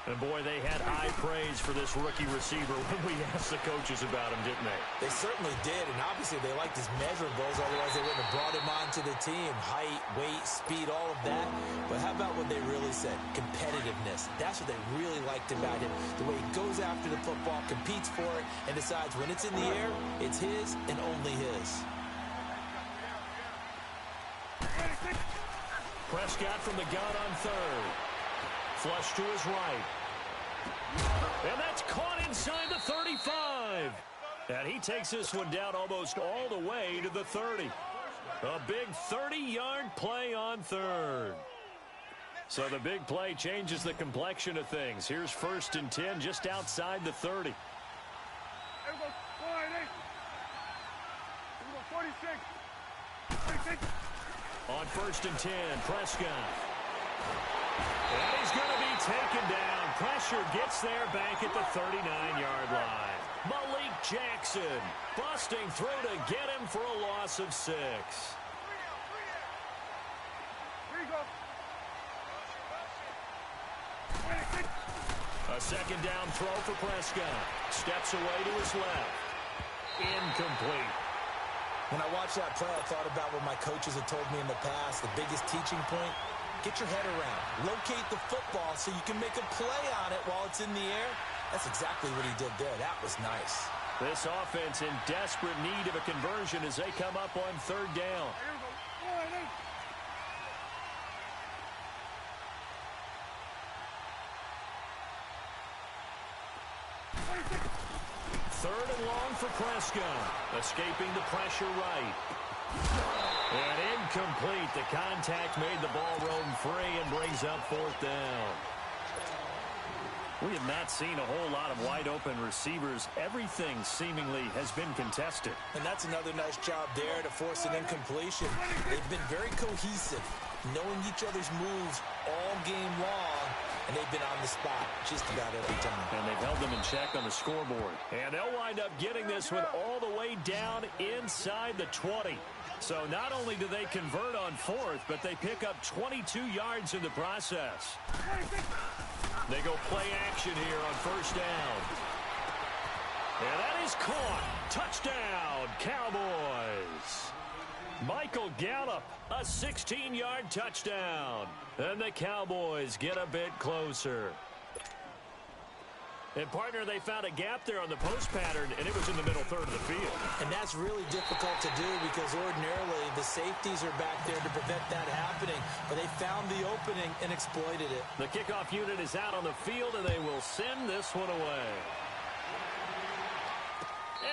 And, boy, they had high praise for this rookie receiver when we asked the coaches about him, didn't they? They certainly did, and obviously they liked his measurables. Otherwise, they wouldn't have brought him onto the team. Height, weight, speed, all of that. But how about what they really said? Competitiveness. That's what they really liked about him. The way he goes after the football, competes for it, and decides when it's in the air, it's his and only his. Prescott from the gun on 3rd. Flush to his right. And that's caught inside the 35. And he takes this one down almost all the way to the 30. A big 30-yard play on third. So the big play changes the complexion of things. Here's 1st and 10 just outside the 30. Here we go. 46. 46. On 1st and 10, Prescott. And he's going to be taken down. Pressure gets there back at the 39-yard line. Malik Jackson busting through to get him for a loss of 6. Here you go. 26. A 2nd down throw for Prescott. Steps away to his left. Incomplete. When I watched that play, I thought about what my coaches had told me in the past. The biggest teaching point, get your head around. Locate the football so you can make a play on it while it's in the air. That's exactly what he did there. That was nice. This offense in desperate need of a conversion as they come up on 3rd down. Here we go. 3rd and long for Prescott. Escaping the pressure right. And incomplete. The contact made the ball roam free and brings up 4th down. We have not seen a whole lot of wide-open receivers. Everything seemingly has been contested. And that's another nice job there to force an incompletion. They've been very cohesive, knowing each other's moves all game long, and they've been on the spot just about every time. And they've held them in check on the scoreboard. And they'll wind up getting this one all the way down inside the 20. So not only do they convert on 4th, but they pick up 22 yards in the process. They go play action here on 1st down. And that is caught. Touchdown, Cowboys. Michael Gallup, a 16-yard touchdown. And the Cowboys get a bit closer. And, partner, they found a gap there on the post pattern, and it was in the middle 3rd of the field. And that's really difficult to do because ordinarily the safeties are back there to prevent that happening. But they found the opening and exploited it. The kickoff unit is out on the field, and they will send this one away.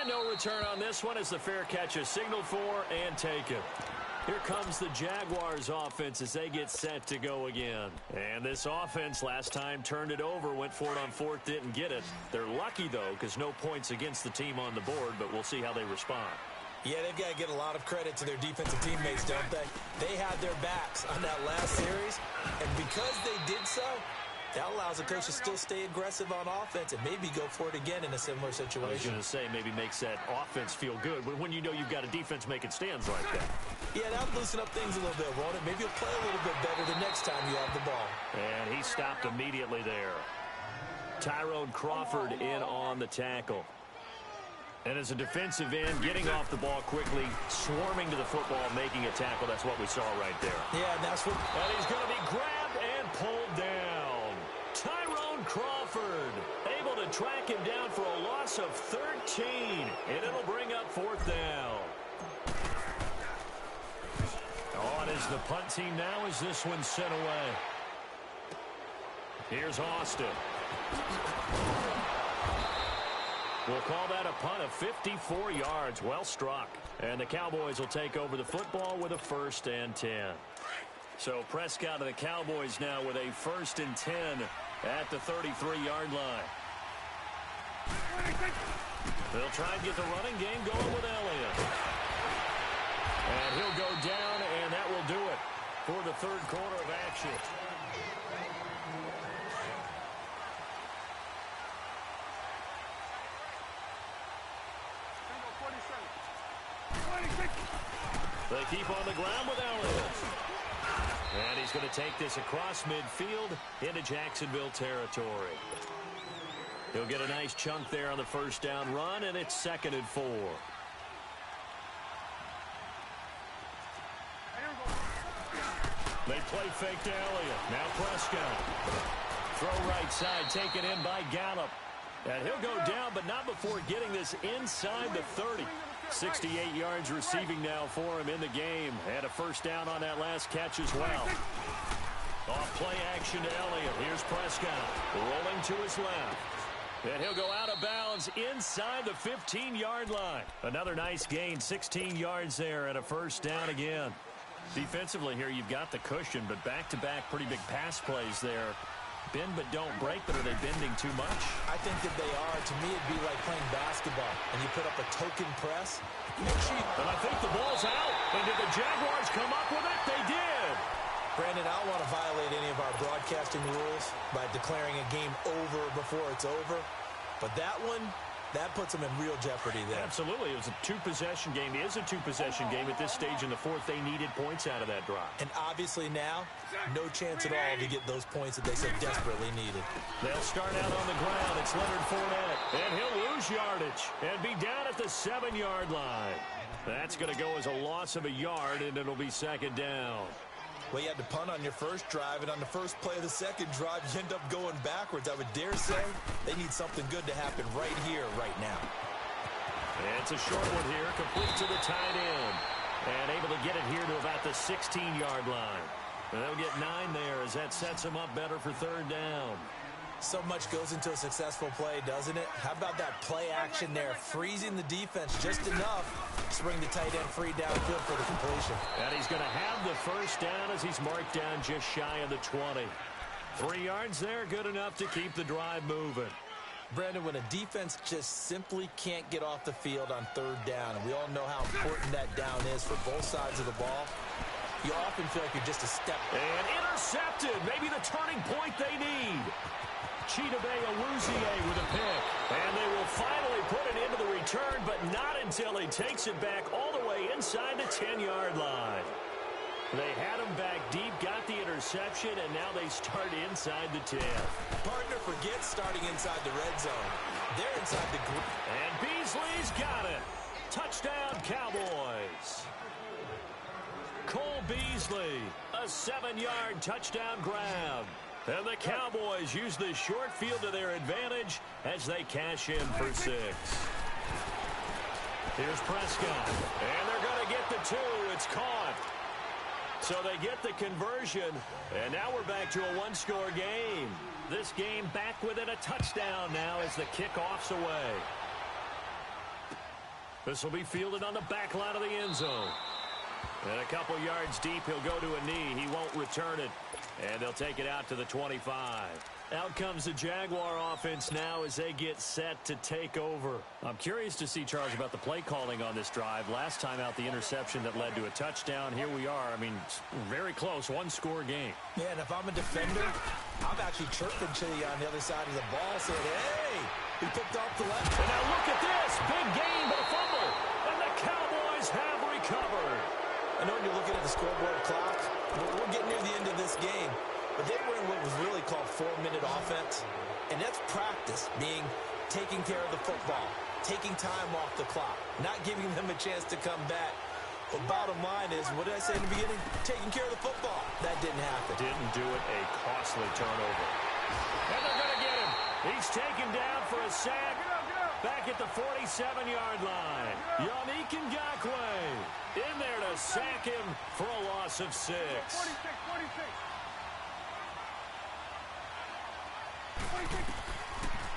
And no return on this one as the fair catch is signaled for and taken. Here comes the Jaguars offense as they get set to go again. And this offense last time turned it over, went for it on 4th, didn't get it. They're lucky, though, because no points against the team on the board, but we'll see how they respond. Yeah, they've got to get a lot of credit to their defensive teammates, don't they? They had their backs on that last series, and because they did so, that allows the coach to still stay aggressive on offense and maybe go for it again in a similar situation. I was going to say maybe makes that offense feel good when you know you've got a defense making stands like that. Yeah, that'll loosen up things a little bit, won't it? Maybe you'll play a little bit better the next time you have the ball. And he stopped immediately there. Tyrone Crawford in on the tackle. And as a defensive end, getting off the ball quickly, swarming to the football, making a tackle. That's what we saw right there. Yeah, and that's what... And he's going to be grabbed and pulled down. Tyrone Crawford able to track him down for a loss of 13. And it'll bring up 4th down. On is the punt team now as this one's sent away. Here's Austin. We'll call that a punt of 54 yards. Well struck. And the Cowboys will take over the football with a 1st and 10. So Prescott and the Cowboys now with a 1st and 10 at the 33-yard line. They'll try and get the running game going with Elliott. And he'll go down, and that will do it for the 3rd quarter of action. They keep on the ground with Elliott. And he's going to take this across midfield into Jacksonville territory. He'll get a nice chunk there on the 1st down run, and it's 2nd and 4. They play fake to Elliott. Now Prescott. Throw right side, taken in by Gallup. And he'll go down, but not before getting this inside the 30. 68 yards receiving now for him in the game. And a 1st down on that last catch as well. Off play action to Elliott. Here's Prescott rolling to his left. And he'll go out of bounds inside the 15-yard line. Another nice gain, 16 yards there and a first down again. Defensively here, you've got the cushion, but back-to-back pretty big pass plays there. Bend but don't break, but are they bending too much? I think that they are. To me, it'd be like playing basketball, and you put up a token press. And I think the ball's out. And did the Jaguars come up with it? They did. Brandon, I don't want to violate any of our broadcasting rules by declaring a game over before it's over. But that one, that puts them in real jeopardy there. Absolutely. It was a two-possession game. It is a two-possession game at this stage in the fourth. They needed points out of that drive. And obviously now, no chance at all to get those points that they so desperately needed. They'll start out on the ground. It's Leonard Fournette. And he'll lose yardage and be down at the 7-yard line. That's going to go as a loss of a yard, and it'll be second down. Well, you had to punt on your first drive, and on the first play of the second drive, you end up going backwards. I would dare say they need something good to happen right here, right now. And it's a short one here, complete to the tight end. And able to get it here to about the 16-yard line. And they'll get 9 there as that sets them up better for third down. So much goes into a successful play, doesn't it? How about that play action there, freezing the defense just enough to bring the tight end free downfield for the completion. And he's going to have the first down as he's marked down just shy of the 20. 3 yards there, good enough to keep the drive moving. Brandon, when a defense just simply can't get off the field on third down, and we all know how important that down is for both sides of the ball, you often feel like you're just a step. And intercepted, maybe the turning point they need. Chidobe Awuzie with a pick. And they will finally put it into the return, but not until he takes it back all the way inside the 10-yard line. They had him back deep, got the interception, and now they start inside the 10. Partner forgets starting inside the red zone. They're inside the group. And Beasley's got it. Touchdown, Cowboys. Cole Beasley, a 7-yard touchdown grab. And the Cowboys use the short field to their advantage as they cash in for 6. Here's Prescott. And they're going to get the 2. It's caught. So they get the conversion. And now we're back to a one-score game. This game back within a touchdown now as the kickoff's away. This will be fielded on the back line of the end zone. And a couple yards deep, he'll go to a knee. He won't return it. And they'll take it out to the 25. Out comes the Jaguar offense now as they get set to take over. I'm curious to see, Charles, about the play calling on this drive. Last time out, the interception that led to a touchdown. Here we are. I mean, very close, one-score game. Yeah, and if I'm a defender, I'm actually chirping to you on the other side of the ball, saying, hey, he picked off the left. And now look at this. Big gain, but a fumble. And the Cowboys have recovered. I know when you're looking at the scoreboard clock, we're getting near the end of this game, but they were in what was really called 4-minute offense, and that's practice, meaning taking care of the football, taking time off the clock, not giving them a chance to come back. But bottom line is, what did I say in the beginning? Taking care of the football. That didn't happen. Didn't do it, a costly turnover. And they're going to get him. He's taken down for a sack. Back at the 47-yard line. Yannick Ngakoue in there to sack him for a loss of 6. 46.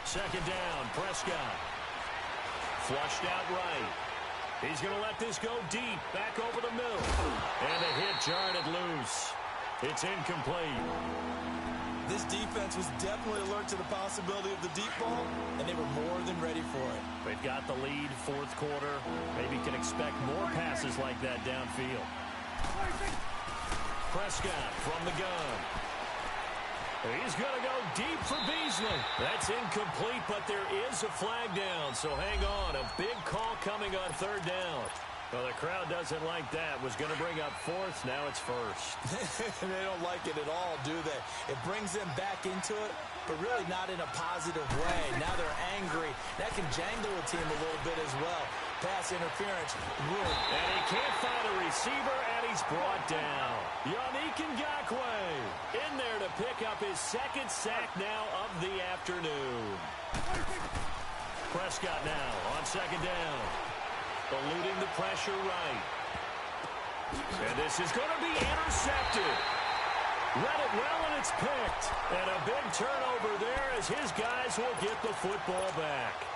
Second down, Prescott. Flushed out right. He's going to let this go deep, back over the middle. And the hit jarred it loose. It's incomplete. This defense was definitely alert to the possibility of the deep ball, and they were more than ready for it. They've got the lead, fourth quarter. Maybe can expect more passes like that downfield. Prescott from the gun. He's going to go deep for Beasley. That's incomplete, but there is a flag down, so hang on. A big call coming on third down. Well, the crowd doesn't like that. Was going to bring up fourth. Now it's first. They don't like it at all, do they? It brings them back into it, but really not in a positive way. Now they're angry. That can jangle a team a little bit as well. Pass interference, really. And he can't find a receiver, and he's brought down. Yannick Ngakoue in there to pick up his second sack now of the afternoon. Prescott now on second down. Eluding the pressure right. And this is going to be intercepted. Read it well, and it's picked. And a big turnover there as his guys will get the football back.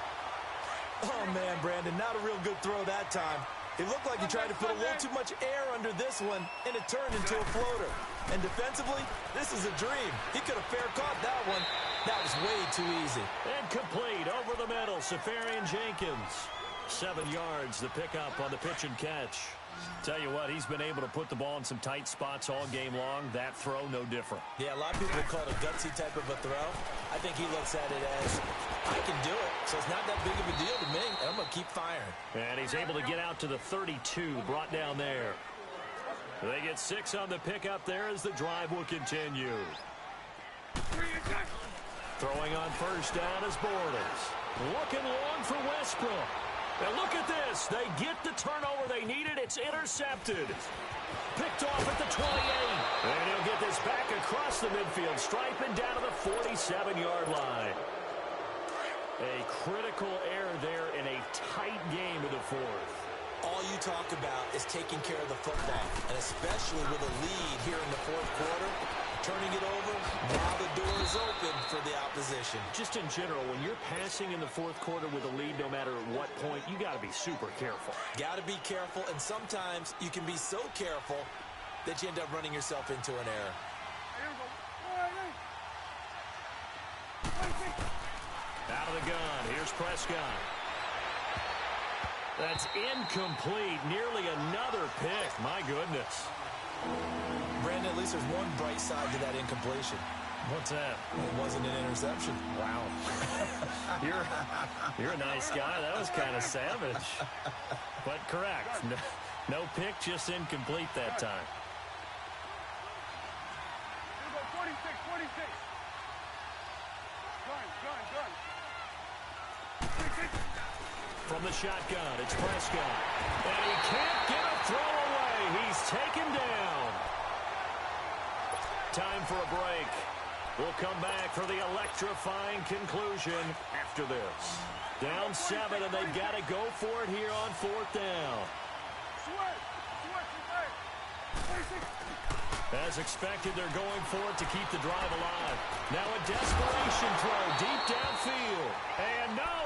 Oh, man, Brandon, not a real good throw that time. It looked like he tried to put a little too much air under this one, and it turned into a floater. And defensively, this is a dream. He could have fair caught that one. That was way too easy. And complete over the middle, Safarian Jenkins. 7 yards, the pickup on the pitch and catch. Tell you what, he's been able to put the ball in some tight spots all game long. That throw, no different. Yeah, a lot of people call it a gutsy type of a throw. I think he looks at it as, I can do it, so it's not that big of a deal to me, and I'm going to keep firing. And he's able to get out to the 32, brought down there. They get 6 on the pickup there as the drive will continue. Throwing on first down is Bortles. Looking long for Westbrook. And look at this. They get the turnover they needed. It's intercepted. Picked off at the 28. And he'll get this back across the midfield stripe and down to the 47-yard line. A critical error there in a tight game of the fourth. All you talk about is taking care of the football, and especially with a lead here in the fourth quarter, turning it over, now the door is open for the opposition. Just in general, when you're passing in the fourth quarter with a lead, no matter at what point, you got to be super careful. Got to be careful, and sometimes you can be so careful that you end up running yourself into an error. Out of the gun, here's Prescott. That's incomplete. Nearly another pick. My goodness. Brandon, at least there's one bright side to that incompletion. What's that? It wasn't an interception. Wow. You're a nice guy. That was kind of savage. But correct. No pick, just incomplete that time. Here we go, 46, 46. Gun. 46. From the shotgun, it's Prescott. And he can't get a throw away. He's taken down. Time for a break. We'll come back for the electrifying conclusion after this. Down 7, and they've got to go for it here on fourth down. As expected, they're going for it to keep the drive alive. Now a desperation throw deep downfield. And no,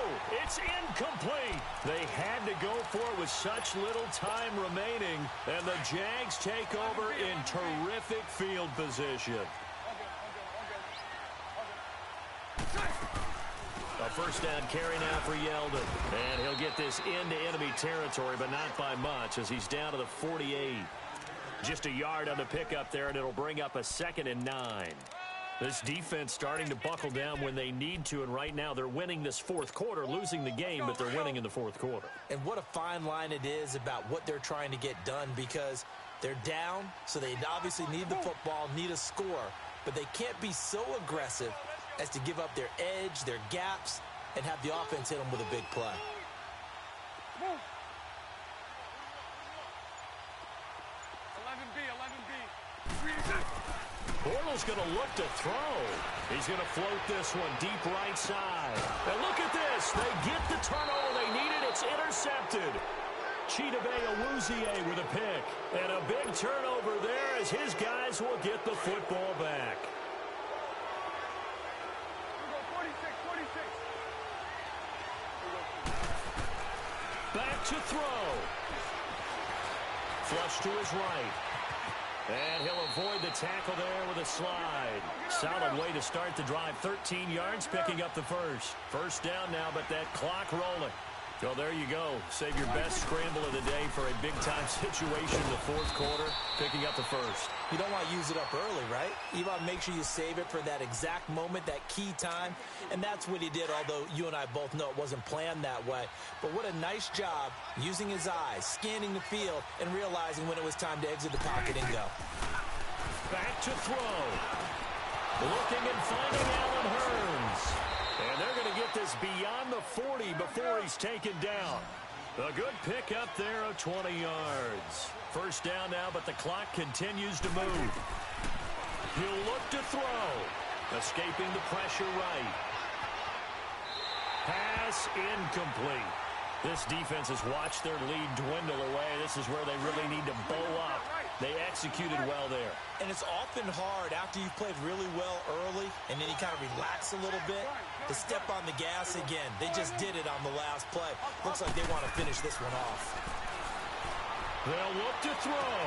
it's incomplete. They had to go for it with such little time remaining. And the Jags take over in terrific field position. A first down carry now for Yeldon. And he'll get this into enemy territory, but not by much as he's down to the 48. Just a yard on the pickup there, and it'll bring up a 2nd and 9. This defense starting to buckle down when they need to, and right now they're winning this fourth quarter, losing the game, but they're winning in the fourth quarter. And what a fine line it is about what they're trying to get done, because they're down, so they obviously need the football, need a score, but they can't be so aggressive as to give up their edge, their gaps, and have the offense hit them with a big play. Bortles going to look to throw. He's going to float this one deep right side. And look at this. They get the turnover they needed. It's intercepted. Chidobe Awuzie with a pick. And a big turnover there as his guys will get the football back. Back to throw. Flush to his right. And he'll avoid the tackle there with a slide. Solid way to start the drive. 13 yards, picking up the first. First down now, but that clock rolling. So there you go. Save your best scramble of the day for a big-time situation in the fourth quarter, picking up the first. You don't want to use it up early, right? You want to make sure you save it for that exact moment, that key time. And that's what he did, although you and I both know it wasn't planned that way. But what a nice job using his eyes, scanning the field, and realizing when it was time to exit the pocket and go. Back to throw. Looking and finding Allen Hurns. And they're going to get this beyond the 40 before he's taken down. A good pickup there of 20 yards. First down now, but the clock continues to move. He'll look to throw. Escaping the pressure right. Pass incomplete. This defense has watched their lead dwindle away. This is where they really need to bow up They executed well there. And it's often hard after you've played really well early and then you kind of relax a little bit to step on the gas again. They just did it on the last play. Looks like they want to finish this one off. They'll look to throw.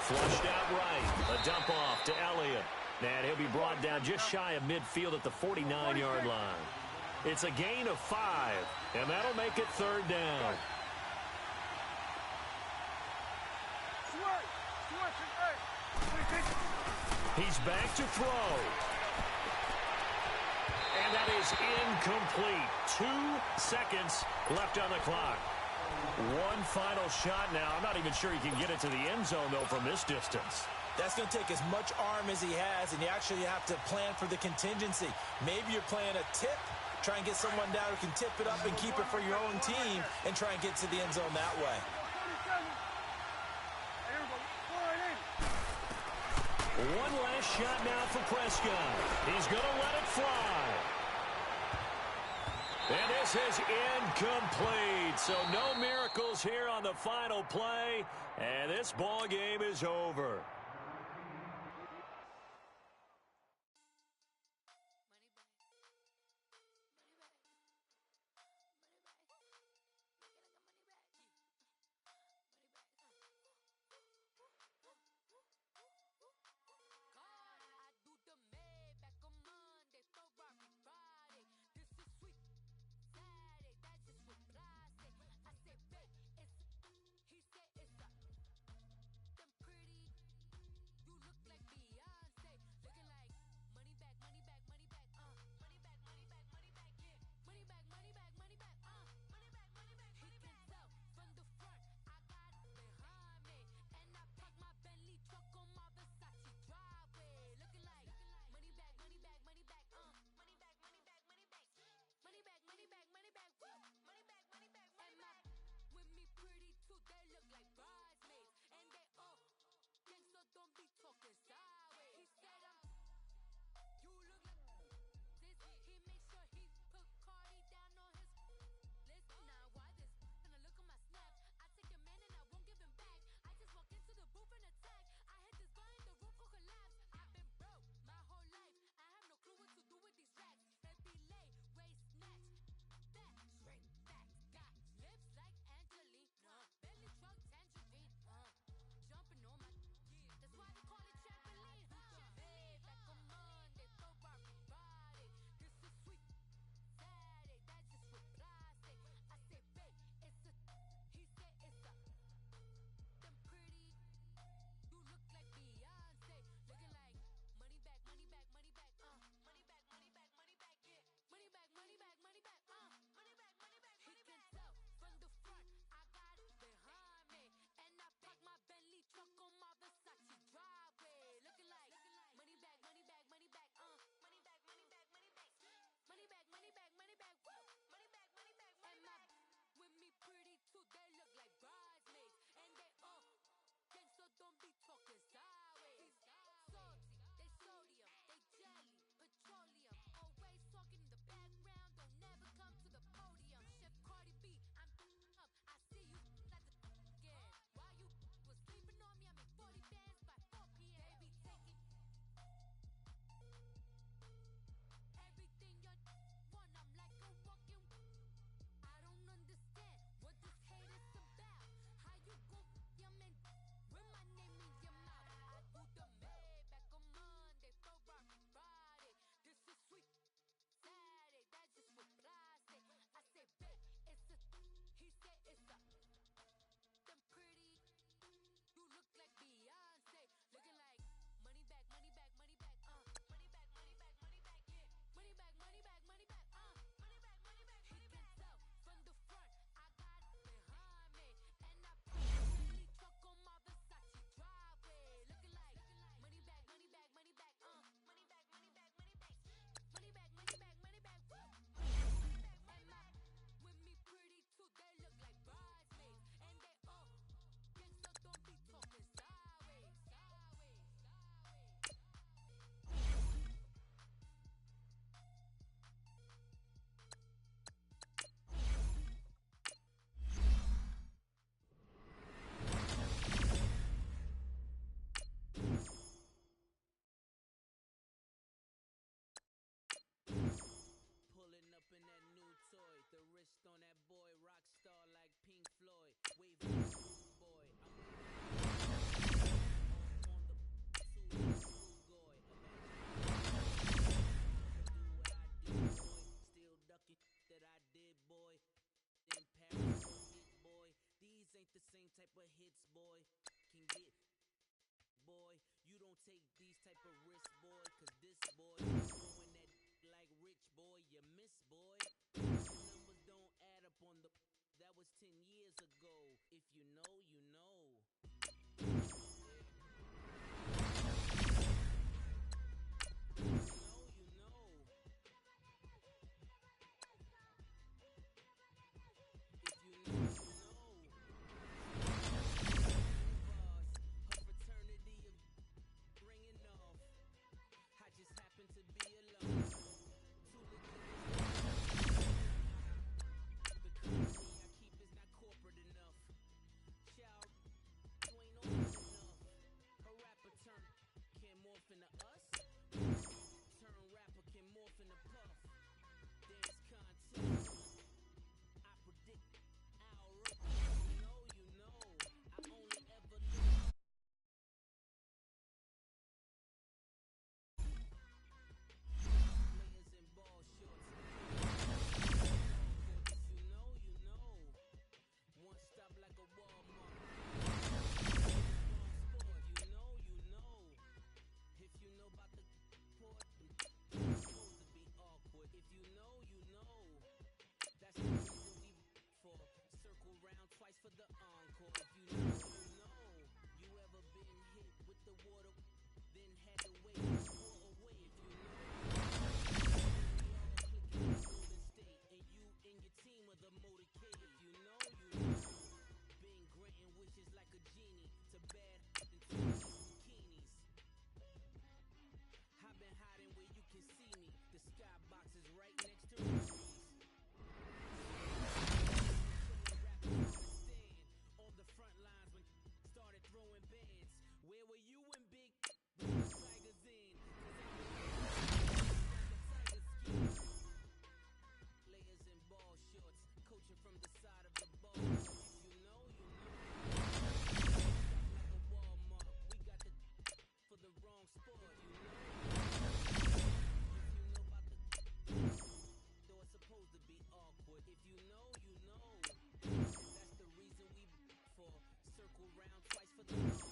Flushed out right. A dump off to Elliott. And he'll be brought down just shy of midfield at the 49-yard line. It's a gain of 5, and that'll make it 3rd down. He's back to throw. And that is incomplete. 2 seconds left on the clock. One final shot now. I'm not even sure he can get it to the end zone, though, from this distance. That's going to take as much arm as he has, and you actually have to plan for the contingency. Maybe you're playing a tip. Try and get someone down who can tip it up and keep it for your own team and try and get to the end zone that way. One last shot now for Prescott. He's going to let it fly. And this is incomplete. So no miracles here on the final play. And this ball game is over. on that boy, rock star like Pink Floyd. Waving the rude boy. I'm on the goy. Do what I do, boy. Still ducking that I did, boy. In Paris, hit, boy. These ain't the same type of hits, boy. Can get, boy. You don't take these type of risks, boy. Cause this boy is throwing that like rich, boy. You miss, boy. The numbers don't add up on the. That was 10 years ago. If you know, you know. You know. If you know, you know. Her fraternity of ringing off. I just happen to be alone. Too legit. The company I keep is not corporate enough. Child, you ain't open enough. A rapper turn can morph into us. Turn rapper can morph into puff. There's content. I predict our you know. I only ever look. Players in ball shorts. If you know. One stop like a Walmart. Sport, you know. If you know about the port, it's supposed to be awkward. If you know. That's the reason we for circle round twice for the encore. If you know. You ever been hit with the water, then had to wait for away. If you know. We all clicking the Golden State, and you and your team are the motorcade. If you know. Been granting wishes like a genie to bad into bikinis. I've been hiding where you can see me. The skybox is right next to the trees. On the front lines when started throwing bands. Where were you when Big brought the Tigers in? Layers in ball shorts, coaching from the side of the ball. If you know. Stop like a Walmart. We got the for the wrong sport. You know. If you know about the though it's supposed to be awkward. If you know. That's the reason we for circle round twice for the